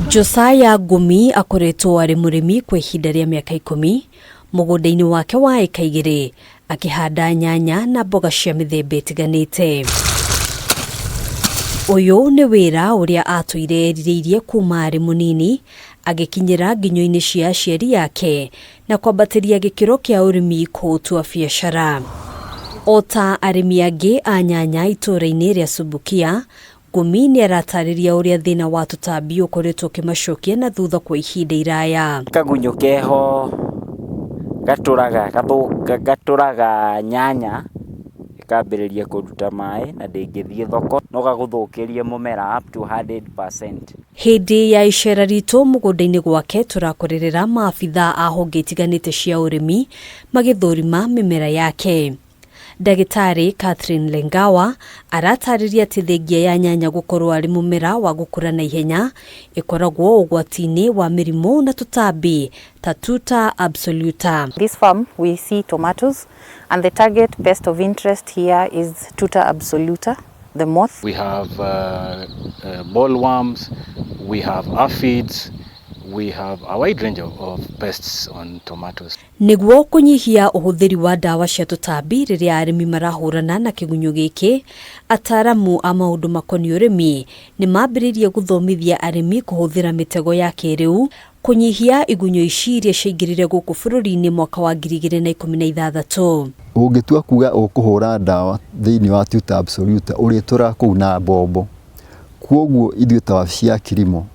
Josiah Gumi akoretwo ari murimi kwa ihinda rĩa miaka 10 mũgũnda-inĩ wake wa eka 2 akihanda nyanya na mboga cia mĩthemba ĩtiganĩte. Uyu ni wĩra uria atũire erirĩirie kuma arĩ mũnini agĩkinyĩra nginyo-inĩ cia aciari yake na kwambatĩria gĩkĩro kĩa ũrĩmi kũũtua biacara. Ota arĩmi angĩ a nyanya itũũra-inĩ rĩa Subukia, Gumi ni aratarĩria uria thĩna wa tutambi ũkoretwo ũkĩmacokia na thutha kwa ihinda iraya. Kagunyo keho gatũraga nyanya ikambĩrĩria kũruta maĩ na ndĩngĩthiĩ thoko no gagũthũkĩrie mũmera up to 100%. Hĩndĩ ya icera ritũ mũgũnda-inĩ gwake tũrakorerera maabitha a honge itiganĩte cia ũrĩmi magĩthũrima mĩmera yake. Ndagĩtarĩ Catherine Lengawa aratarĩria atĩ thengia ya nyanya gũkorwo arĩ mũmera wa gũkũra na ihenya ĩkoragwo ũgwati-inĩ wa mĩrimũ na tutambi ta TUTA ABSOLUTA. This farm we see tomatoes and the target pest of interest here is TUTA ABSOLUTA, the moth. We have bollworms, we have aphids, we have a wide range of pests on tomatoes. Niguo kunyihia ũhũthĩri wa ndawa cia tutambi rĩrĩa arĩmi marahũrana na kĩgunyũ gĩkĩ, ataramu a maũndũ makoniĩ ũrĩmi nĩ mambĩrĩirie gũthomithia arĩmi kũhũthĩra mĩtego ya kĩiriu kunyihia igunyũ ici iria ciaingĩrire gũkũ bũrũri-inĩ mwaka wa 2016. Ũngĩtua kuga ũkũhũra ndawa thĩinĩ wa TUTA ABSOLUTA ũrĩa tũrakũu na mbombo, kwoguo ithuĩ ta cia kilimo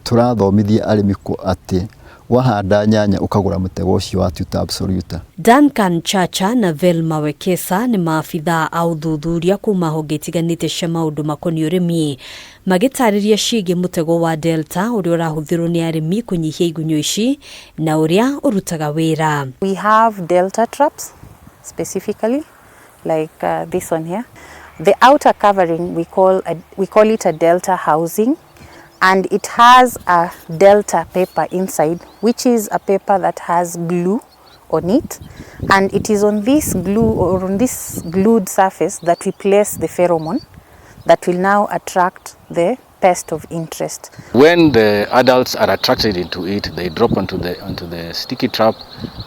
turathomithia arĩmi atĩ wahanda nyanya ukagura mutego ucio wa TUTA ABSOLUTA. Duncan Chacha na Velma Wekesa ni maabitha a ũthuthuria kuma honge itiganĩte cia maũndũ makoniĩ ũrĩmi magĩtarĩria ciĩgiĩ mutego wa Delta ũrĩa ũrahũthĩrwo nĩ arĩmi kũnyihia igunyũ ici na ũrĩa ũrutaga wĩra. We have Delta traps specifically like this one here. The outer covering we call it a Delta housing. And it has a Delta paper inside, which is a paper that has glue on it. And it is on this glue or on this glued surface that we place the pheromone that will now attract the pest of interest. When the adults are attracted into it, they drop onto the sticky trap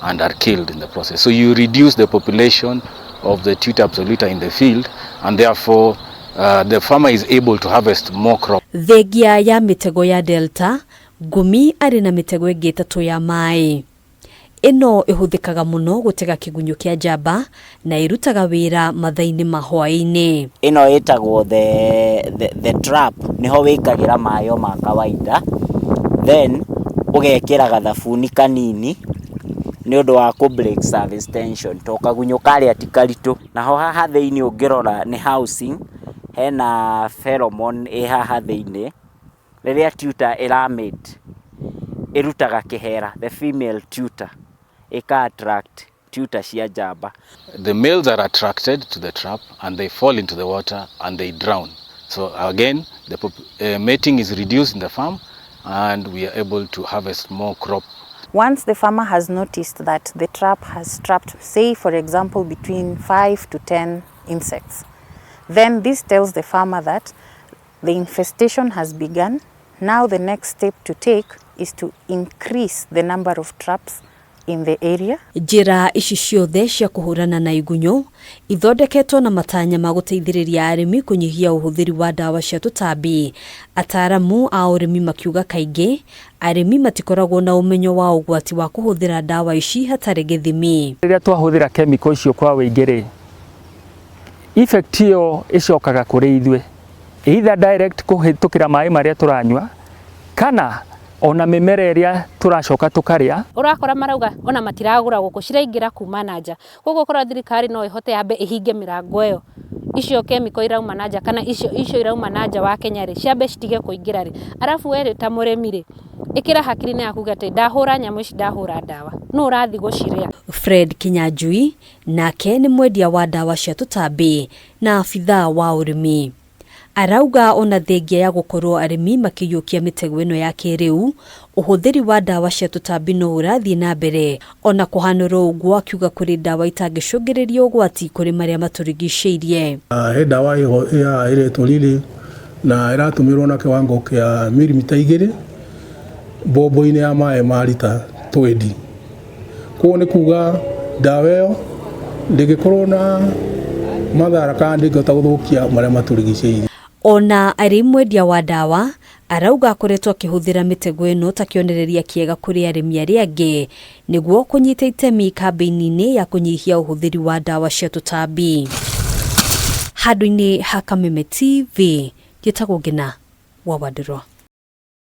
and are killed in the process. So you reduce the population of the TUTA ABSOLUTA in the field, and therefore the farmer is able to harvest more crop. Thengia ya mitego ya Delta, Gumi ari na mitego ĩngĩ 3 ya maĩ. Ĩno ĩhũthĩkaga mũno gũtega kĩgunyũ kĩa njamba na ĩrutaga wĩra mathaa-inĩ ma hwaĩ-inĩ. Ĩno ĩtagwo the trap, niho wĩkagĩra maĩ ma kawaida, then ũgekĩra gathabuni kanini nĩ ũndũ wa ku break service tension to kagunyũ karĩa ti karitũ. Naho haha thĩinĩ ũngĩrora nĩ housing, hena pheromone haha thĩinĩ rĩrĩa TUTA ĩramate ĩrutaga kĩhera, the female TUTA attract TUTA cia njamba. The males are attracted to the trap and they fall into the water and they drown. So again, the mating is reduced in the farm and we are able to harvest more crop. Once the farmer has noticed that the trap has trapped, say for example, between 5 to 10 insects, then this tells the farmer that the infestation has begun. Now the next step to take is to increase the number of traps in the area. Njĩra ici ciothe cia kũhũrana na igunyũ ithondeketwo na matanya ma gũteithĩrĩria arĩmi kũnyihia ũhũthĩri wa ndawa cia tutambi. Ataramu a ũrĩmi makiuga kaingĩ arĩmi matikoragwo na ũmenyo wa ũgwati wa kũhũthĩra ndawa ici hatarĩ gĩthimi. Rĩrĩa twahũthĩra chemical icio kwa wĩingĩ, effect iyo icokaga kũrĩ ithuĩ, either direct kũhĩtũkĩra maĩ marĩa tũranyua kana ona mĩmera ĩrĩa tũracoka tũkarĩa. Ũrakora marauga ona matiragũra gũkũ ciraingĩra kuma na nja. Koguo korwo thirikari no ĩhote yambe ĩhinge mĩrango ĩyo, icio chemical irauma na nja kana icio irauma na nja wa Kenya rĩ ciambe citige kũingĩra rĩ, arabu we ta mũrĩmi rĩ ĩkĩra hakiri-inĩ yaku atĩ ndahũra nyamũ ici, ndahũra ndawa no ũrathi gũcirĩa. Fred Kinyanjui nake nĩ mwendia wa ndawa cia tutambi na abitha wa ũrĩmi. Arauga ona thengia ya gũkorwo arĩmi makĩiyũkia mĩtego ĩno ya kĩiriu, ũhũthĩri wa ndawa cia tutambi no ũrathiĩ na mbere, ona kũhanũrwo ũguo akiuga kũrĩ ndawa itangĩcũngĩrĩria ũgwati kũrĩ marĩa matũrigicĩirie. He ndawa ĩretwo rĩrĩ na ĩratũmĩrwo na kiwango kĩa milimita 2 mbombo-inĩ ya maĩ ma lita 20. Koguo nĩ kuga ndawa ĩyo ndĩngĩkorwo na mathara kana ndĩngĩhota gũthũkia marĩa matũrigicĩirie. Ona arĩ mwendia wa ndawa arauga akoretwo akĩhũthĩra mĩtego ĩno ta kĩonereria kĩega kũrĩ arĩmi arĩa angĩ nĩguo kũnyita itemi kambĩini-inĩ ya kũnyihia ũhũthĩri wa ndawa cia tũtambi. Handũ-inĩ ha Kameme TV, Gĩtagwo Ngina wa Wandĩrwo.